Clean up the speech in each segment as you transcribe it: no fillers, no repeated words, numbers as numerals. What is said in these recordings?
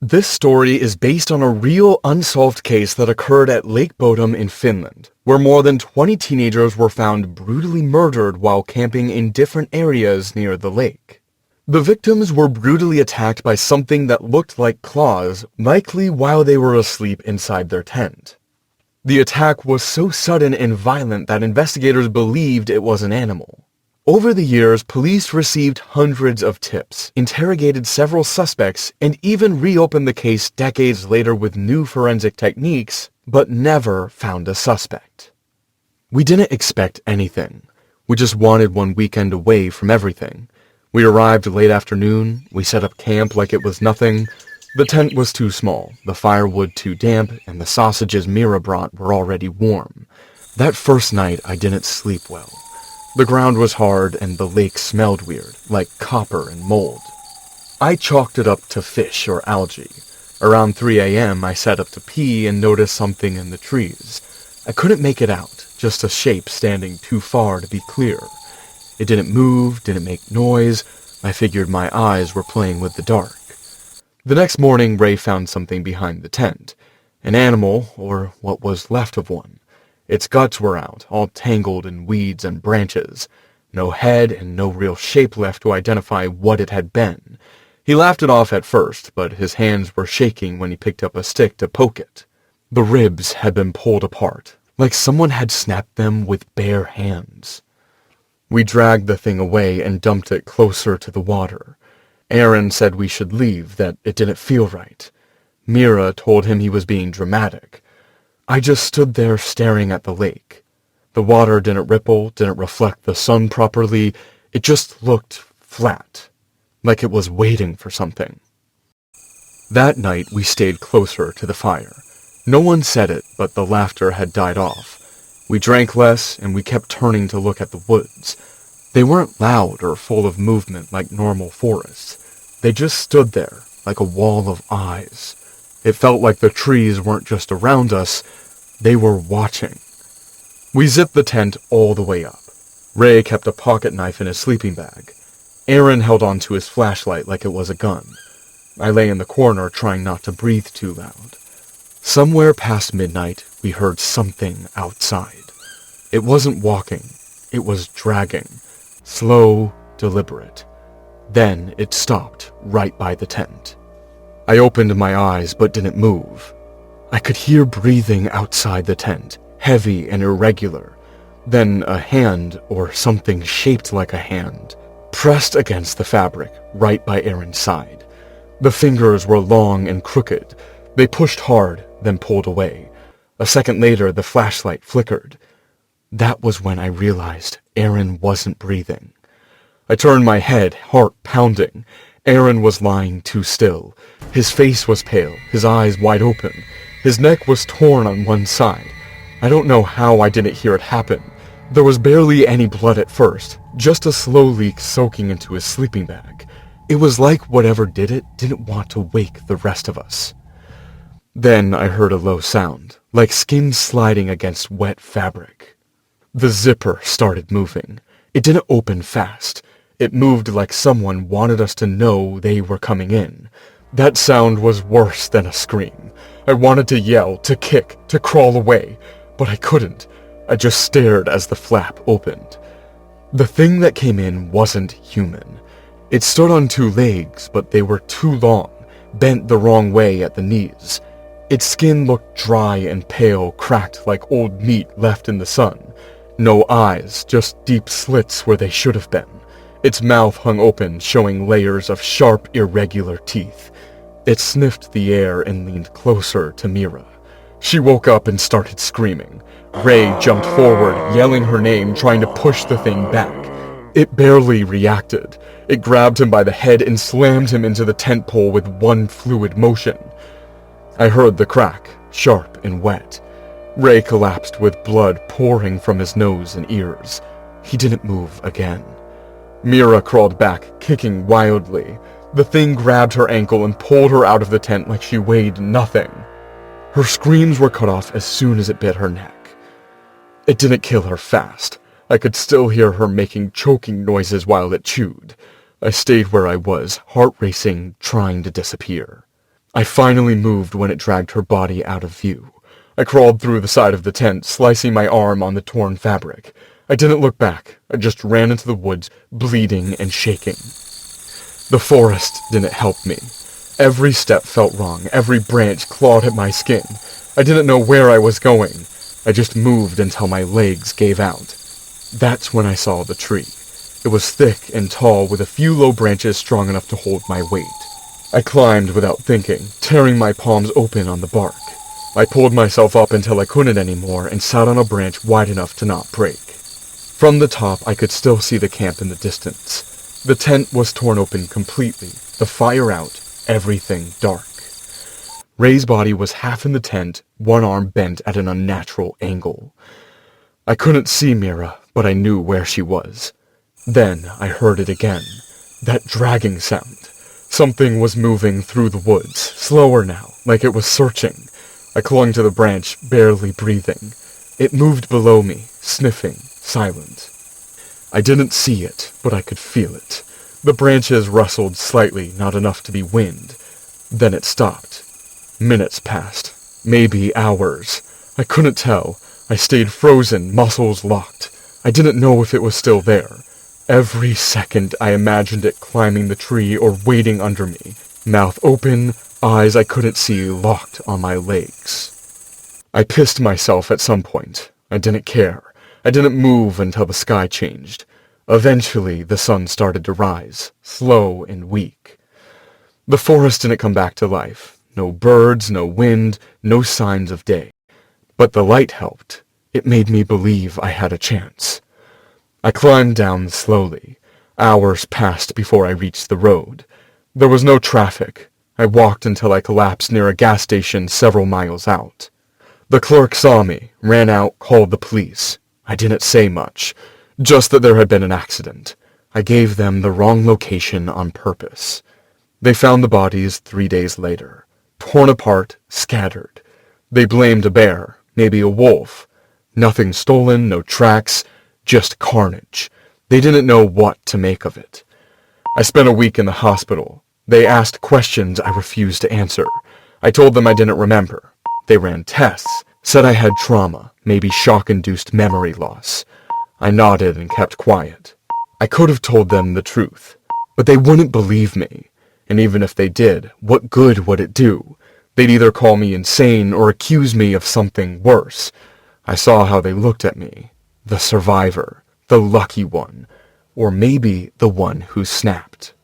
This story is based on a real unsolved case that occurred at Lake Bodom in Finland, where more than 20 teenagers were found brutally murdered while camping in different areas near the lake. The victims were brutally attacked by something that looked like claws, likely while they were asleep inside their tent. The attack was so sudden and violent that investigators believed it was an animal. Over the years, police received hundreds of tips, interrogated several suspects, and even reopened the case decades later with new forensic techniques, but never found a suspect. We didn't expect anything. We just wanted one weekend away from everything. We arrived late afternoon, we set up camp like it was nothing. The tent was too small, the firewood too damp, and the sausages Mira brought were already warm. That first night I didn't sleep well. The ground was hard and the lake smelled weird, like copper and mold. I chalked it up to fish or algae. Around 3 a.m. I sat up to pee and noticed something in the trees. I couldn't make it out, just a shape standing too far to be clear. It didn't move, didn't make noise. I figured my eyes were playing with the dark. The next morning, Ray found something behind the tent. An animal, or what was left of one. Its guts were out, all tangled in weeds and branches. No head and no real shape left to identify what it had been. He laughed it off at first, but his hands were shaking when he picked up a stick to poke it. The ribs had been pulled apart, like someone had snapped them with bare hands. We dragged the thing away and dumped it closer to the water. Aaron said we should leave, that it didn't feel right. Mira told him he was being dramatic. I just stood there staring at the lake. The water didn't ripple, didn't reflect the sun properly. It just looked flat, like it was waiting for something. That night we stayed closer to the fire. No one said it, but the laughter had died off. We drank less, and we kept turning to look at the woods. They weren't loud or full of movement like normal forests. They just stood there, like a wall of eyes. It felt like the trees weren't just around us, they were watching. We zipped the tent all the way up. Ray kept a pocket knife in his sleeping bag. Aaron held onto his flashlight like it was a gun. I lay in the corner trying not to breathe too loud. Somewhere past midnight, we heard something outside. It wasn't walking, it was dragging. Slow, deliberate. Then it stopped right by the tent. I opened my eyes but didn't move. I could hear breathing outside the tent, heavy and irregular. Then a hand, or something shaped like a hand, pressed against the fabric right by Aaron's side. The fingers were long and crooked. They pushed hard, then pulled away. A second later, the flashlight flickered. That was when I realized Aaron wasn't breathing. I turned my head, heart pounding. Aaron was lying too still. His face was pale, his eyes wide open. His neck was torn on one side. I don't know how I didn't hear it happen. There was barely any blood at first, just a slow leak soaking into his sleeping bag. It was like whatever did it didn't want to wake the rest of us. Then I heard a low sound, like skin sliding against wet fabric. The zipper started moving. It didn't open fast. It moved like someone wanted us to know they were coming in. That sound was worse than a scream. I wanted to yell, to kick, to crawl away, but I couldn't. I just stared as the flap opened. The thing that came in wasn't human. It stood on two legs, but they were too long, bent the wrong way at the knees. Its skin looked dry and pale, cracked like old meat left in the sun. No eyes, just deep slits where they should have been. Its mouth hung open, showing layers of sharp, irregular teeth. It sniffed the air and leaned closer to Mira. She woke up and started screaming. Ray jumped forward, yelling her name, trying to push the thing back. It barely reacted. It grabbed him by the head and slammed him into the tent pole with one fluid motion. I heard the crack, sharp and wet. Ray collapsed with blood pouring from his nose and ears. He didn't move again. Mira crawled back, kicking wildly. The thing grabbed her ankle and pulled her out of the tent like she weighed nothing. Her screams were cut off as soon as it bit her neck. It didn't kill her fast. I could still hear her making choking noises while it chewed. I stayed where I was, heart racing, trying to disappear. I finally moved when it dragged her body out of view. I crawled through the side of the tent, slicing my arm on the torn fabric. I didn't look back. I just ran into the woods, bleeding and shaking. The forest didn't help me. Every step felt wrong. Every branch clawed at my skin. I didn't know where I was going. I just moved until my legs gave out. That's when I saw the tree. It was thick and tall, with a few low branches strong enough to hold my weight. I climbed without thinking, tearing my palms open on the bark. I pulled myself up until I couldn't anymore and sat on a branch wide enough to not break. From the top, I could still see the camp in the distance. The tent was torn open completely, the fire out, everything dark. Ray's body was half in the tent, one arm bent at an unnatural angle. I couldn't see Mira, but I knew where she was. Then I heard it again, that dragging sound. Something was moving through the woods, slower now, like it was searching. I clung to the branch, barely breathing. It moved below me, sniffing, silent. I didn't see it, but I could feel it. The branches rustled slightly, not enough to be wind. Then it stopped. Minutes passed, maybe hours. I couldn't tell. I stayed frozen, muscles locked. I didn't know if it was still there. Every second I imagined it climbing the tree or waiting under me. Mouth open, eyes I couldn't see locked on my legs. I pissed myself at some point. I didn't care. I didn't move until the sky changed. Eventually, the sun started to rise, slow and weak. The forest didn't come back to life. No birds, no wind, no signs of day. But the light helped. It made me believe I had a chance. I climbed down slowly. Hours passed before I reached the road. There was no traffic. I walked until I collapsed near a gas station several miles out. The clerk saw me, ran out, called the police. I didn't say much, just that there had been an accident. I gave them the wrong location on purpose. They found the bodies 3 days later, torn apart, scattered. They blamed a bear, maybe a wolf. Nothing stolen, no tracks, just carnage. They didn't know what to make of it. I spent a week in the hospital. They asked questions I refused to answer. I told them I didn't remember. They ran tests, said I had trauma, maybe shock-induced memory loss. I nodded and kept quiet. I could have told them the truth, but they wouldn't believe me. And even if they did, what good would it do? They'd either call me insane or accuse me of something worse. I saw how they looked at me. The survivor, the lucky one, or maybe the one who snapped.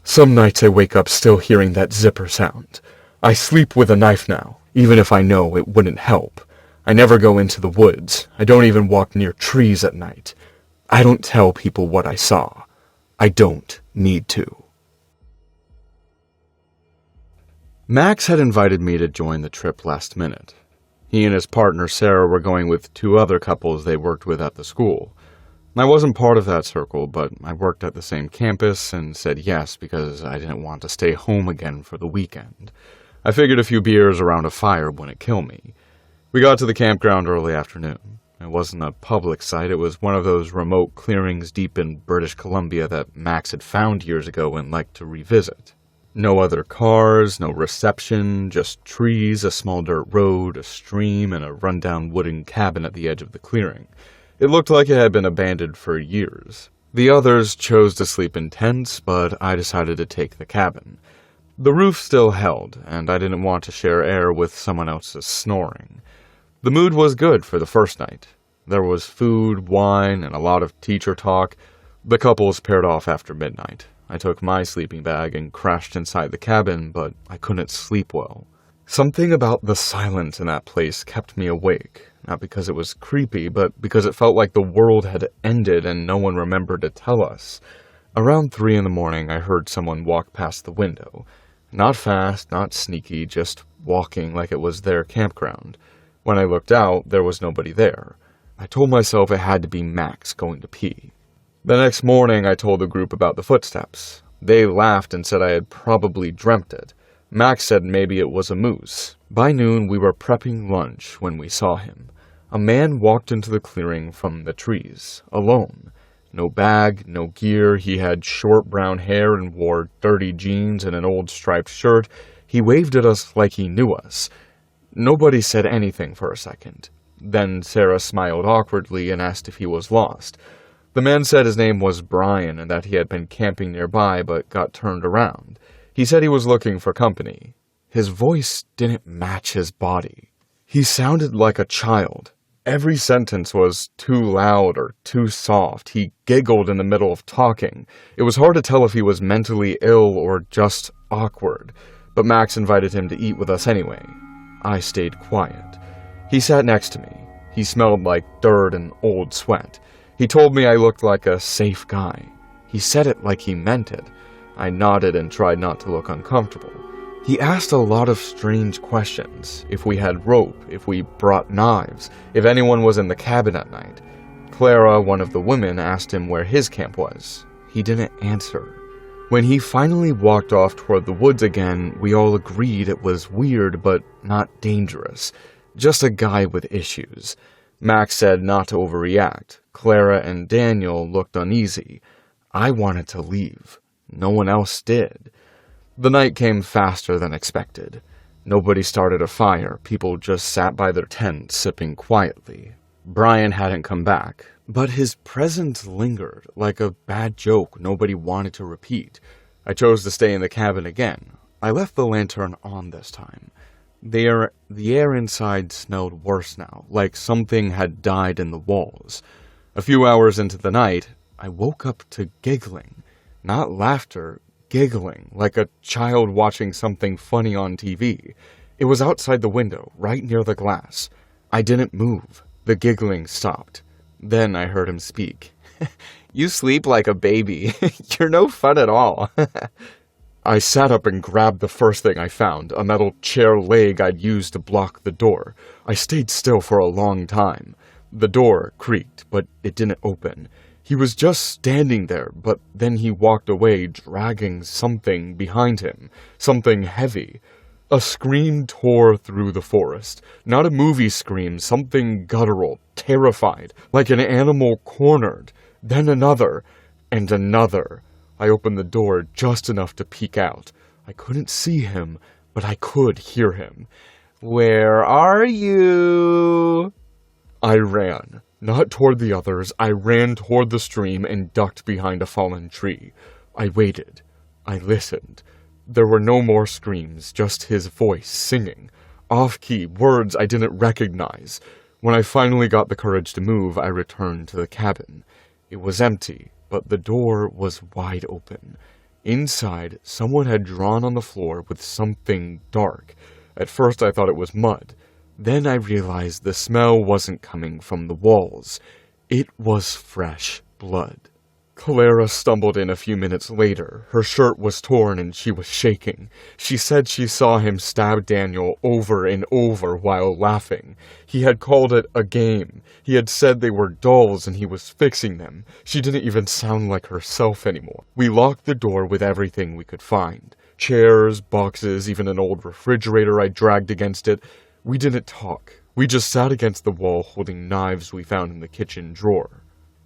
Some nights I wake up still hearing that zipper sound. I sleep with a knife now, even if I know it wouldn't help. I never go into the woods. I don't even walk near trees at night. I don't tell people what I saw. I don't need to. Max had invited me to join the trip last minute. He and his partner Sarah were going with 2 other couples they worked with at the school. I wasn't part of that circle, but I worked at the same campus and said yes because I didn't want to stay home again for the weekend. I figured a few beers around a fire wouldn't kill me. We got to the campground early afternoon. It wasn't a public site, it was one of those remote clearings deep in British Columbia that Max had found years ago and liked to revisit. No other cars, no reception, just trees, a small dirt road, a stream, and a rundown wooden cabin at the edge of the clearing. It looked like it had been abandoned for years. The others chose to sleep in tents, but I decided to take the cabin. The roof still held, and I didn't want to share air with someone else's snoring. The mood was good for the first night. There was food, wine, and a lot of teacher talk. The couples paired off after midnight. I took my sleeping bag and crashed inside the cabin, but I couldn't sleep well. Something about the silence in that place kept me awake, not because it was creepy, but because it felt like the world had ended and no one remembered to tell us. Around 3 in the morning, I heard someone walk past the window. Not fast, not sneaky, just walking like it was their campground. When I looked out, there was nobody there. I told myself it had to be Max going to pee. The next morning, I told the group about the footsteps. They laughed and said I had probably dreamt it. Max said maybe it was a moose. By noon, we were prepping lunch when we saw him. A man walked into the clearing from the trees, alone. No bag, no gear. He had short brown hair and wore dirty jeans and an old striped shirt. He waved at us like he knew us. Nobody said anything for a second. Then Sarah smiled awkwardly and asked if he was lost. The man said his name was Brian and that he had been camping nearby but got turned around. He said he was looking for company. His voice didn't match his body. He sounded like a child. Every sentence was too loud or too soft. He giggled in the middle of talking. It was hard to tell if he was mentally ill or just awkward, but Max invited him to eat with us anyway. I stayed quiet. He sat next to me. He smelled like dirt and old sweat. He told me I looked like a safe guy. He said it like he meant it. I nodded and tried not to look uncomfortable. He asked a lot of strange questions. If we had rope, if we brought knives, if anyone was in the cabin at night. Clara, one of the women, asked him where his camp was. He didn't answer. When he finally walked off toward the woods again, we all agreed it was weird but not dangerous. Just a guy with issues. Max said not to overreact. Clara and Daniel looked uneasy. I wanted to leave. No one else did. The night came faster than expected. Nobody started a fire. People just sat by their tents, sipping quietly. Brian hadn't come back, but his presence lingered, like a bad joke nobody wanted to repeat. I chose to stay in the cabin again. I left the lantern on this time. The air inside smelled worse now, like something had died in the walls. A few hours into the night, I woke up to giggling. Not laughter, giggling, like a child watching something funny on TV. It was outside the window, right near the glass. I didn't move. The giggling stopped. Then I heard him speak. "You sleep like a baby. You're no fun at all." I sat up and grabbed the first thing I found, a metal chair leg I'd used to block the door. I stayed still for a long time. The door creaked, but it didn't open. He was just standing there, but then he walked away, dragging something behind him, something heavy. A scream tore through the forest. Not a movie scream, something guttural, terrified, like an animal cornered. Then another, and another. I opened the door just enough to peek out. I couldn't see him, but I could hear him. "Where are you?" I ran. Not toward the others. I ran toward the stream and ducked behind a fallen tree. I waited. I listened. There were no more screams, just his voice singing. Off-key, words I didn't recognize. When I finally got the courage to move, I returned to the cabin. It was empty, but the door was wide open. Inside, someone had drawn on the floor with something dark. At first I thought it was mud. Then I realized the smell wasn't coming from the walls. It was fresh blood. Clara stumbled in a few minutes later. Her shirt was torn and she was shaking. She said she saw him stab Daniel over and over while laughing. He had called it a game. He had said they were dolls and he was fixing them. She didn't even sound like herself anymore. We locked the door with everything we could find. Chairs, boxes, even an old refrigerator I dragged against it. We didn't talk. We just sat against the wall holding knives we found in the kitchen drawer.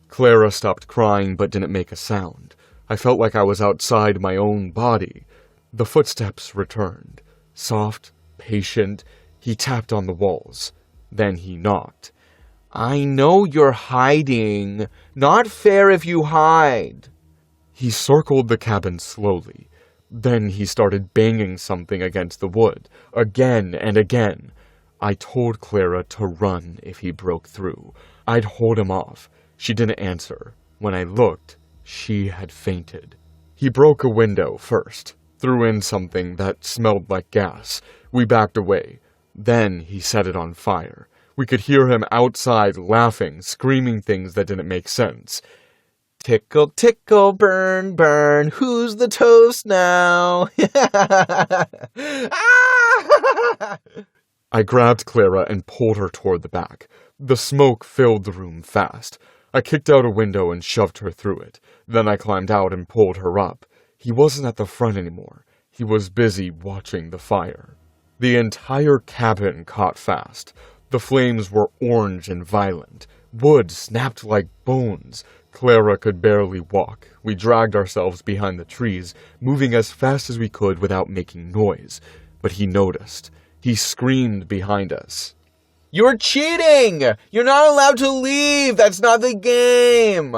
Clara stopped crying but didn't make a sound. I felt like I was outside my own body. The footsteps returned. Soft, patient, he tapped on the walls. Then he knocked. "I know you're hiding. Not fair if you hide." He circled the cabin slowly. Then he started banging something against the wood, again and again. I told Clara to run if he broke through. I'd hold him off. She didn't answer. When I looked, she had fainted. He broke a window first, threw in something that smelled like gas. We backed away. Then he set it on fire. We could hear him outside laughing, screaming things that didn't make sense. "Tickle, tickle, burn, burn, who's the toast now?" Ah! I grabbed Clara and pulled her toward the back. The smoke filled the room fast. I kicked out a window and shoved her through it. Then I climbed out and pulled her up. He wasn't at the front anymore. He was busy watching the fire. The entire cabin caught fast. The flames were orange and violent. Wood snapped like bones. Clara could barely walk. We dragged ourselves behind the trees, moving as fast as we could without making noise. but he noticed. He screamed behind us. "You're cheating! You're not allowed to leave! That's not the game!"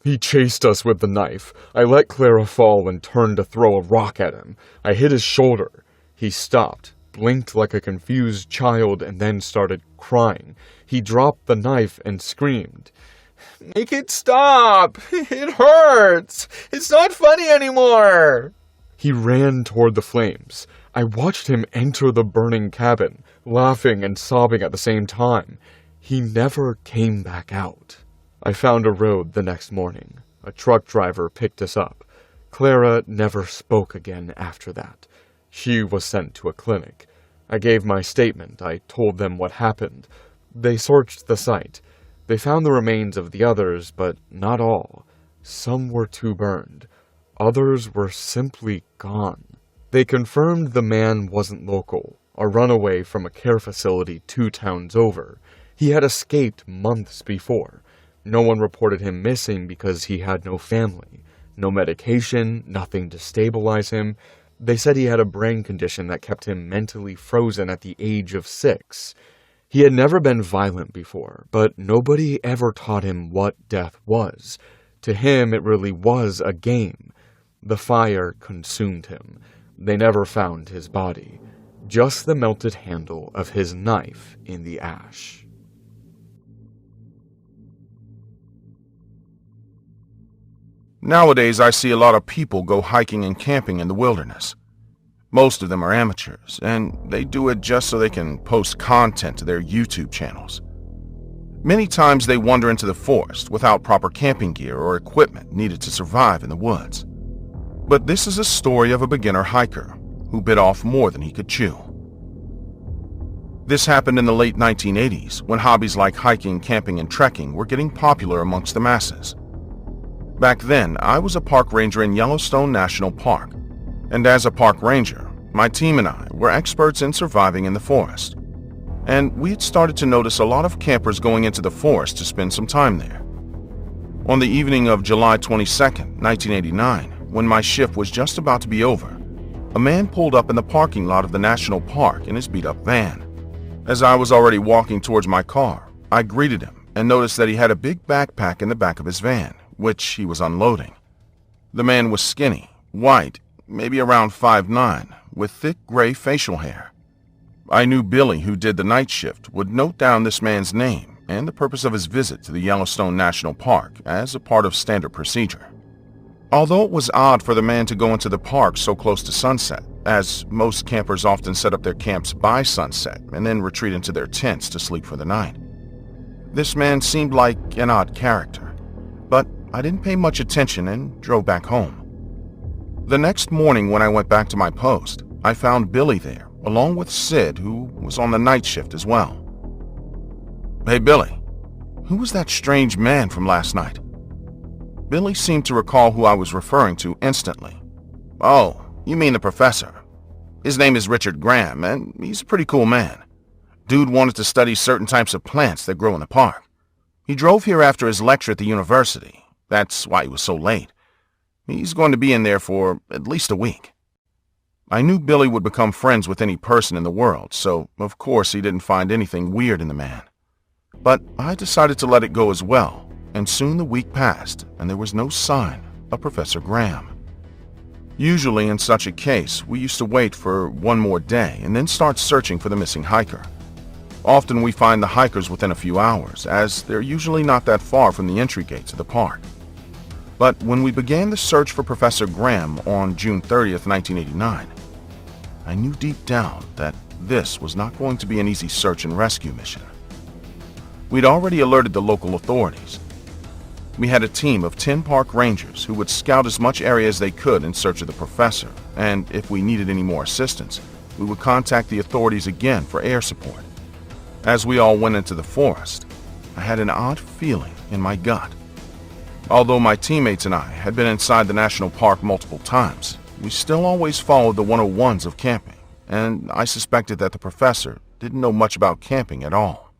He chased us with the knife. I let Clara fall and turned to throw a rock at him. I hit his shoulder. He stopped, blinked like a confused child, and then started crying. He dropped the knife and screamed. "Make it stop! It hurts! It's not funny anymore!" He ran toward the flames. I watched him enter the burning cabin, laughing and sobbing at the same time. He never came back out. I found a road the next morning. A truck driver picked us up. Clara never spoke again after that. She was sent to a clinic. I gave my statement. I told them what happened. They searched the site. They found the remains of the others, but not all. Some were too burned. Others were simply gone. They confirmed the man wasn't local, a runaway from a care facility 2 towns over. He had escaped months before. No one reported him missing because he had no family, no medication, nothing to stabilize him. They said he had a brain condition that kept him mentally frozen at the age of 6. He had never been violent before, but nobody ever taught him what death was. To him, it really was a game. The fire consumed him. They never found his body, just the melted handle of his knife in the ash. Nowadays, I see a lot of people go hiking and camping in the wilderness. Most of them are amateurs, and they do it just so they can post content to their YouTube channels. Many times they wander into the forest without proper camping gear or equipment needed to survive in the woods. But this is a story of a beginner hiker who bit off more than he could chew. This happened in the late 1980s, when hobbies like hiking, camping, and trekking were getting popular amongst the masses. Back then, I was a park ranger in Yellowstone National Park, and as a park ranger, my team and I were experts in surviving in the forest. And we had started to notice a lot of campers going into the forest to spend some time there. On the evening of July 22, 1989, when my shift was just about to be over, a man pulled up in the parking lot of the national park in his beat-up van. As I was already walking towards my car, I greeted him and noticed that he had a big backpack in the back of his van, which he was unloading. The man was skinny, white, maybe around 5'9", with thick gray facial hair. I knew Billy, who did the night shift, would note down this man's name and the purpose of his visit to the Yellowstone National Park as a part of standard procedure. Although it was odd for the man to go into the park so close to sunset, as most campers often set up their camps by sunset and then retreat into their tents to sleep for the night. This man seemed like an odd character, but I didn't pay much attention and drove back home. The next morning when I went back to my post, I found Billy there, along with Sid, who was on the night shift as well. "Hey Billy, who was that strange man from last night?" Billy seemed to recall who I was referring to instantly. "Oh, you mean the professor. His name is Richard Graham, and he's a pretty cool man. Dude wanted to study certain types of plants that grow in the park. He drove here after his lecture at the university. That's why he was so late. He's going to be in there for at least a week." I knew Billy would become friends with any person in the world, so of course he didn't find anything weird in the man. But I decided to let it go as well, and soon the week passed and there was no sign of Professor Graham. Usually in such a case, we used to wait for one more day and then start searching for the missing hiker. Often we find the hikers within a few hours, as they're usually not that far from the entry gates of the park. But when we began the search for Professor Graham on June 30th, 1989, I knew deep down that this was not going to be an easy search and rescue mission. We'd already alerted the local authorities. We had a team of 10 park rangers who would scout as much area as they could in search of the professor, and if we needed any more assistance, we would contact the authorities again for air support. As we all went into the forest, I had an odd feeling in my gut. Although my teammates and I had been inside the national park multiple times, we still always followed the 101s of camping, and I suspected that the professor didn't know much about camping at all.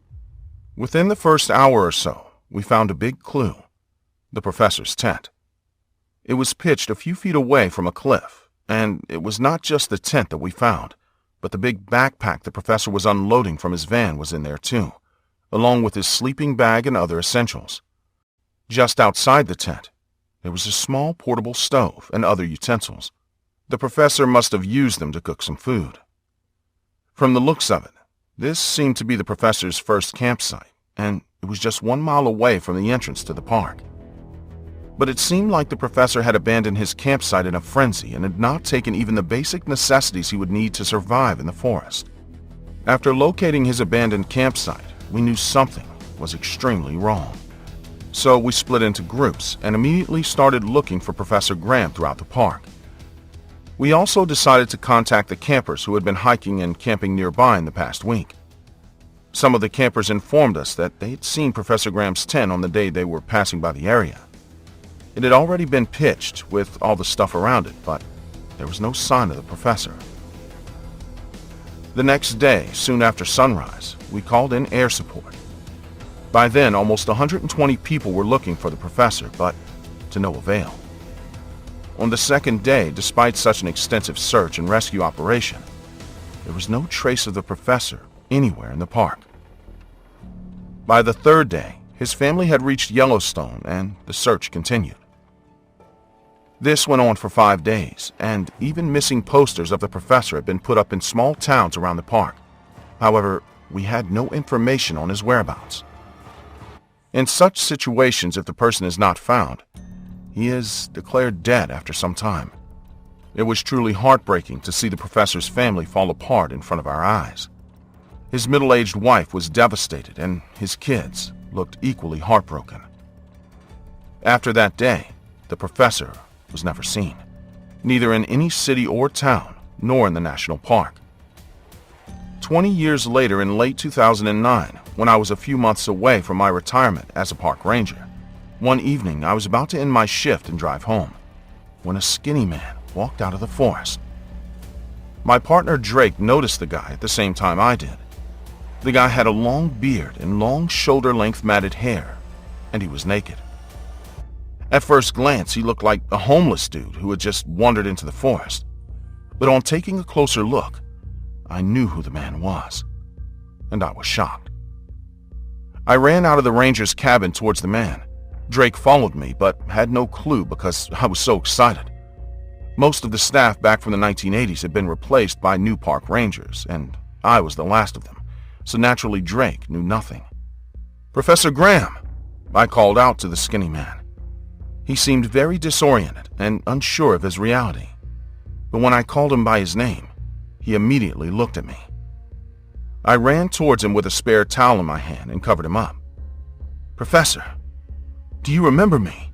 Within the first hour or so, we found a big clue: the professor's tent. It was pitched a few feet away from a cliff, and it was not just the tent that we found, but the big backpack the professor was unloading from his van was in there too, along with his sleeping bag and other essentials. Just outside the tent, there was a small portable stove and other utensils. The professor must have used them to cook some food. From the looks of it, this seemed to be the professor's first campsite, and it was just 1 mile away from the entrance to the park. But it seemed like the professor had abandoned his campsite in a frenzy and had not taken even the basic necessities he would need to survive in the forest. After locating his abandoned campsite, we knew something was extremely wrong. So we split into groups and immediately started looking for Professor Graham throughout the park. We also decided to contact the campers who had been hiking and camping nearby in the past week. Some of the campers informed us that they had seen Professor Graham's tent on the day they were passing by the area. It had already been pitched with all the stuff around it, but there was no sign of the professor. The next day, soon after sunrise, we called in air support. By then, almost 120 people were looking for the professor, but to no avail. On the second day, despite such an extensive search and rescue operation, there was no trace of the professor anywhere in the park. By the third day, his family had reached Yellowstone and the search continued. This went on for 5 days, and even missing posters of the professor had been put up in small towns around the park. However, we had no information on his whereabouts. In such situations, if the person is not found, he is declared dead after some time. It was truly heartbreaking to see the professor's family fall apart in front of our eyes. His middle-aged wife was devastated, and his kids looked equally heartbroken. After that day, the professor was never seen, neither in any city or town, nor in the national park. 20 years later, in late 2009, when I was a few months away from my retirement as a park ranger, one evening I was about to end my shift and drive home, when a skinny man walked out of the forest. My partner Drake noticed the guy at the same time I did. The guy had a long beard and long shoulder-length matted hair, and he was naked. At first glance, he looked like a homeless dude who had just wandered into the forest. But on taking a closer look, I knew who the man was, and I was shocked. I ran out of the ranger's cabin towards the man. Drake followed me, but had no clue because I was so excited. Most of the staff back from the 1980s had been replaced by new park rangers, and I was the last of them, so naturally Drake knew nothing. "Professor Graham!" I called out to the skinny man. He seemed very disoriented and unsure of his reality, but when I called him by his name, he immediately looked at me. I ran towards him with a spare towel in my hand and covered him up. "Professor, do you remember me?"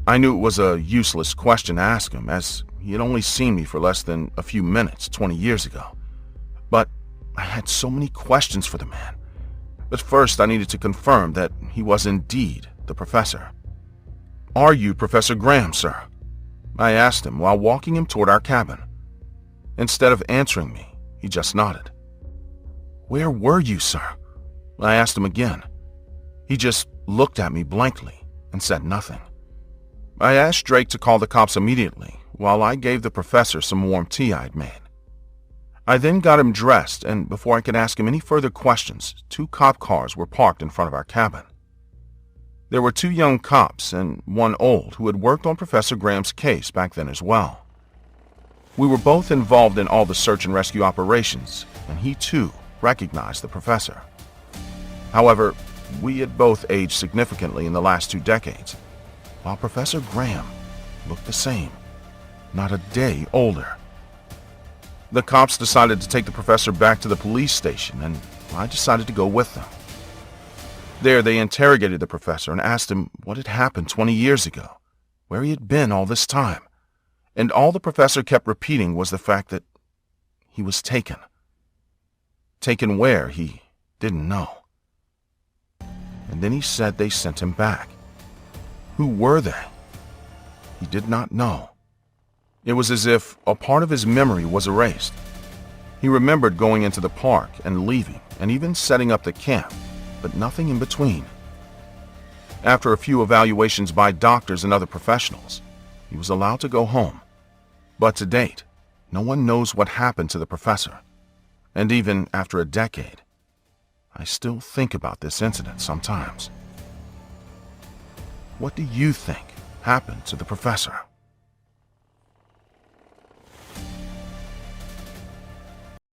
I knew it was a useless question to ask him, as he had only seen me for less than a few minutes 20 years ago. But I had so many questions for the man. But first I needed to confirm that he was indeed the professor. "Are you Professor Graham, sir?" I asked him while walking him toward our cabin. Instead of answering me, he just nodded. "Where were you, sir?" I asked him again. He just looked at me blankly and said nothing. I asked Drake to call the cops immediately while I gave the professor some warm tea I'd made. I then got him dressed, and before I could ask him any further questions, 2 cop cars were parked in front of our cabin. There were 2 young cops and 1 old who had worked on Professor Graham's case back then as well. We were both involved in all the search and rescue operations, and he too recognized the professor. However, we had both aged significantly in the last 2 decades, while Professor Graham looked the same, not a day older. The cops decided to take the professor back to the police station, and I decided to go with them. There, they interrogated the professor and asked him what had happened 20 years ago, where he had been all this time, and all the professor kept repeating was the fact that he was taken. Taken where, he didn't know. And then he said they sent him back. Who were they? He did not know. It was as if a part of his memory was erased. He remembered going into the park and leaving, and even setting up the camp, but nothing in between. After a few evaluations by doctors and other professionals, he was allowed to go home. But to date, no one knows what happened to the professor. And even after a decade, I still think about this incident sometimes. What do you think happened to the professor?